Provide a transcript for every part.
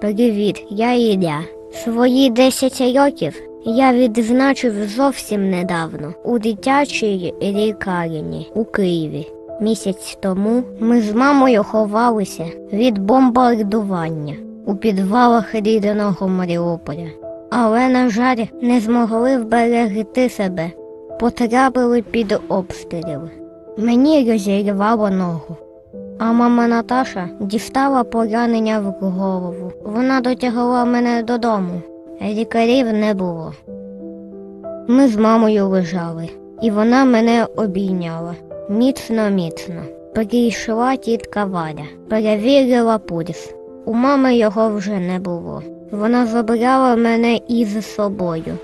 Привіт, я Ілля. Свої 10 років я відзначив зовсім недавно у дитячій лікарні у Києві. Місяць тому ми з мамою ховалися від бомбардування у підвалах рідного Маріуполя. Але, на жаль, не змогли вберегти себе. Потрапили під обстріл. Мені розірвало ногу. А мама Наташа дістала поранення в голову. Вона дотягла мене додому. Лікарів не було. Ми з мамою лежали, і вона мене обійняла. Міцно-міцно. Прийшла тітка Валя, перевірила пульс. У мами його вже не було. Вона забрала мене із собою.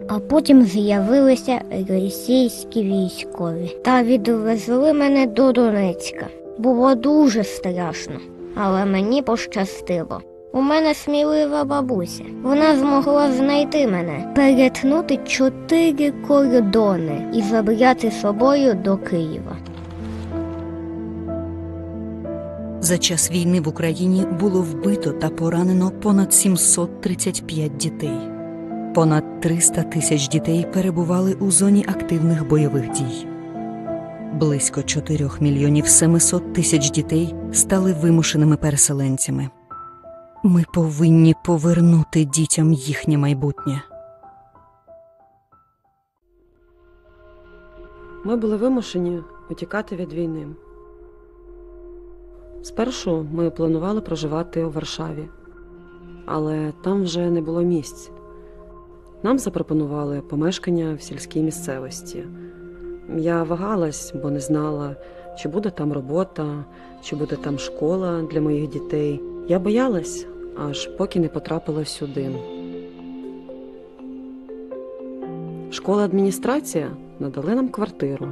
А потім з'явилися російські військові та відвезли мене до Донецька. Було дуже страшно, але мені пощастило. У мене смілива бабуся. Вона змогла знайти мене, перетнути 4 кордони і забрати з собою до Києва. За час війни в Україні було вбито та поранено понад 735 дітей. Понад 300 тисяч дітей перебували у зоні активних бойових дій. Близько 4 мільйонів 700 тисяч дітей стали вимушеними переселенцями. Ми повинні повернути дітям їхнє майбутнє. Ми були вимушені утікати від війни. Спершу ми планували проживати у Варшаві, але там вже не було місць. Нам запропонували помешкання в сільській місцевості. Я вагалась, бо не знала, чи буде там робота, чи буде там школа для моїх дітей. Я боялась, аж поки не потрапила сюди. Школа-адміністрація надали нам квартиру.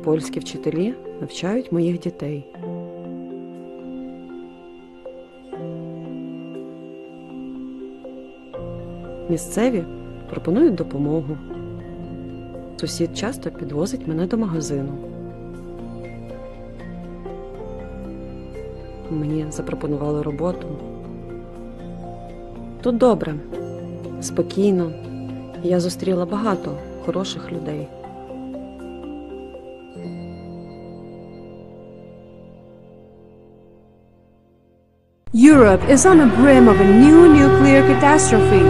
Польські вчителі навчають моїх дітей. Місцеві пропонують допомогу. Сусід часто підвозить мене до магазину. Мені запропонували роботу. Тут добре, спокійно. Я зустріла багато хороших людей. Europe is on the brim of a new nuclear catastrophe.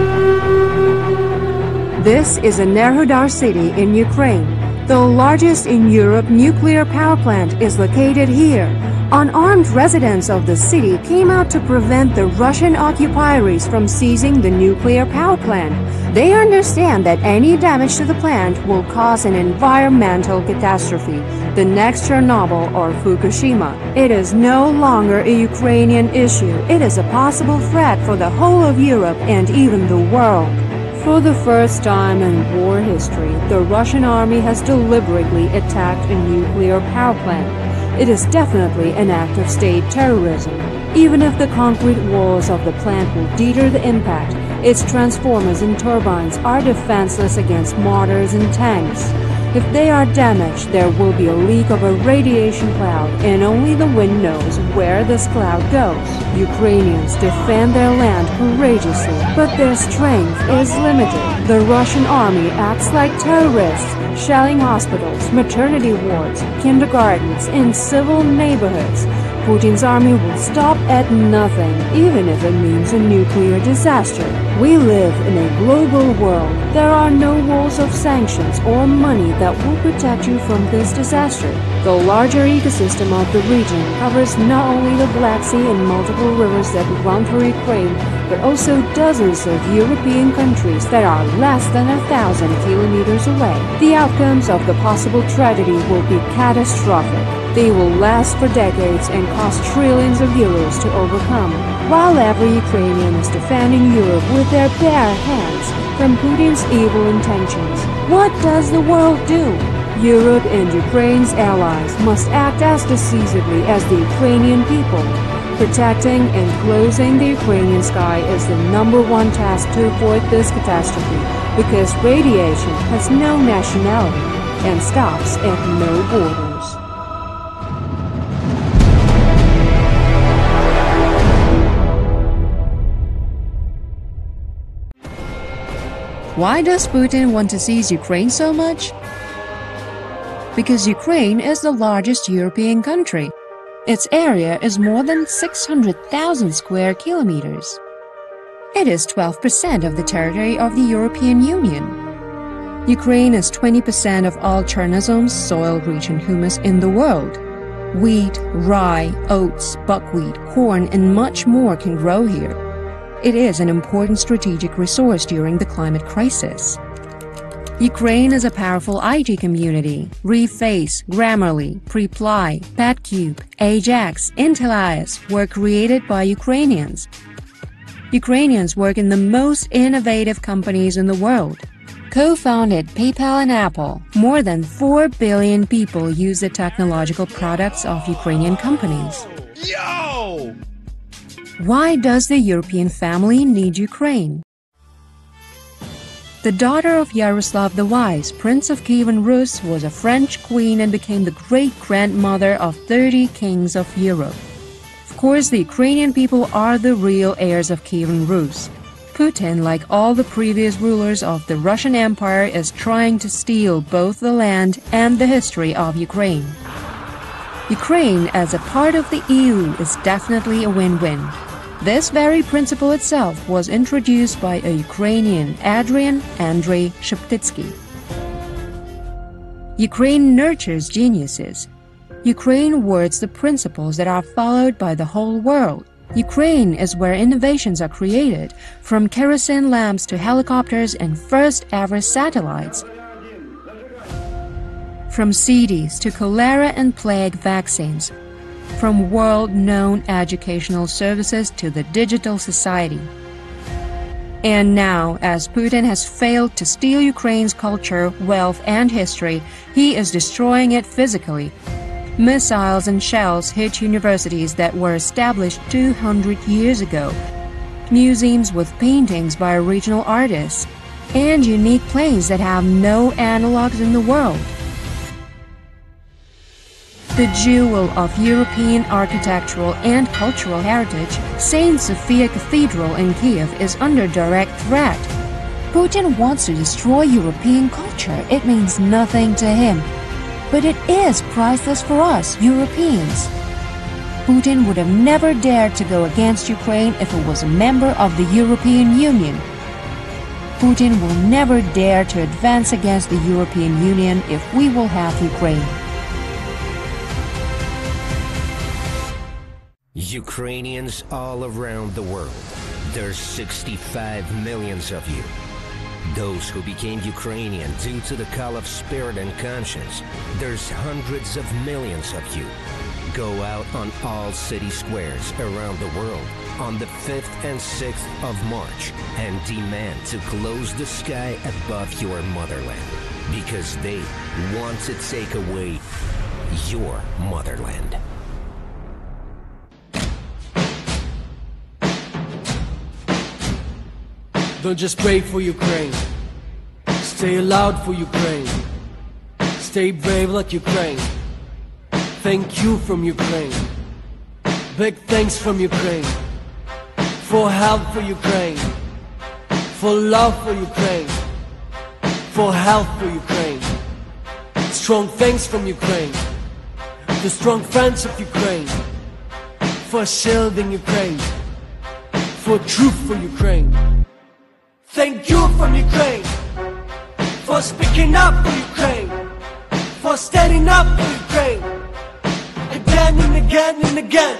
This is Enerhodar city in Ukraine. The largest in Europe nuclear power plant is located here. Unarmed residents of the city came out to prevent the Russian occupiers from seizing the nuclear power plant. They understand that any damage to the plant will cause an environmental catastrophe, the next Chernobyl or Fukushima. It is no longer a Ukrainian issue. It is a possible threat for the whole of Europe and even the world. For the first time in war history, the Russian army has deliberately attacked a nuclear power plant. It is definitely an act of state terrorism. Even if the concrete walls of the plant will deter the impact, its transformers and turbines are defenseless against mortars and tanks. If they are damaged, there will be a leak of a radiation cloud, and only the wind knows where this cloud goes. Ukrainians defend their land courageously, but their strength is limited. The Russian army acts like terrorists, shelling hospitals, maternity wards, kindergartens, and civil neighborhoods. Putin's army will stop at nothing, even if it means a nuclear disaster. We live in a global world. There are no walls of sanctions or money that will protect you from this disaster. The larger ecosystem of the region covers not only the Black Sea and multiple rivers that run through Ukraine, but also dozens of European countries that are less than 1,000 kilometers away. The outcomes of the possible tragedy will be catastrophic. They will last for decades and cost trillions of euros to overcome. While every Ukrainian is defending Europe with their bare hands from Putin's evil intentions, what does the world do? Europe and Ukraine's allies must act as decisively as the Ukrainian people. Protecting and closing the Ukrainian sky is the #1 task to avoid this catastrophe, because radiation has no nationality and stops at no borders. Why does Putin want to seize Ukraine so much? Because Ukraine is the largest European country. Its area is more than 600,000 square kilometers. It is 12% of the territory of the European Union. Ukraine is 20% of all Chernozem's soil-rich and humus in the world. Wheat, rye, oats, buckwheat, corn, and much more can grow here. It is an important strategic resource during the climate crisis. Ukraine is a powerful IT community. Reface, Grammarly, Preply, PetCube, Ajax, Intellias were created by Ukrainians. Ukrainians work in the most innovative companies in the world. Co-founded PayPal and Apple, more than 4 billion people use the technological products of Ukrainian companies. Yo! Why does the European family need Ukraine? The daughter of Yaroslav the Wise, Prince of Kievan Rus, was a French queen and became the great-grandmother of 30 kings of Europe. Of course, the Ukrainian people are the real heirs of Kievan Rus. Putin, like all the previous rulers of the Russian Empire, is trying to steal both the land and the history of Ukraine. Ukraine, as a part of the EU, is definitely a win-win. This very principle itself was introduced by a Ukrainian, Andrei Sheptytsky. Ukraine nurtures geniuses. Ukraine words the principles that are followed by the whole world. Ukraine is where innovations are created, from kerosene lamps to helicopters and first-ever satellites. From CDs to cholera and plague vaccines. From world-known educational services to the digital society. And now, as Putin has failed to steal Ukraine's culture, wealth, and history, he is destroying it physically. Missiles and shells hit universities that were established 200 years ago, museums with paintings by original artists, and unique planes that have no analogs in the world. The jewel of European architectural and cultural heritage, St. Sophia Cathedral in Kiev, is under direct threat. Putin wants to destroy European culture. It means nothing to him. But it is priceless for us, Europeans. Putin would have never dared to go against Ukraine if it was a member of the European Union. Putin will never dare to advance against the European Union if we will have Ukraine. Ukrainians all around the world. There's 65 million of you. Those who became Ukrainian due to the call of spirit and conscience. There's hundreds of millions of you. Go out on all city squares around the world on the 5th and 6th of March and demand to close the sky above your motherland, because they want to take away your motherland. Don't just pray for Ukraine. Stay loud for Ukraine. Stay brave like Ukraine. Thank you from Ukraine. Big thanks from Ukraine. For help for Ukraine. For love for Ukraine. For help for Ukraine. Strong thanks from Ukraine. The strong friends of Ukraine. For shielding Ukraine. For truth for Ukraine. Thank you from Ukraine, for speaking up for Ukraine, for standing up for Ukraine, again and again and again.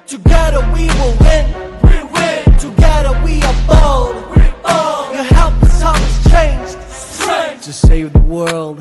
Together we will win, we win. Together we are bold, we bold. Your help us always change, strength to save the world.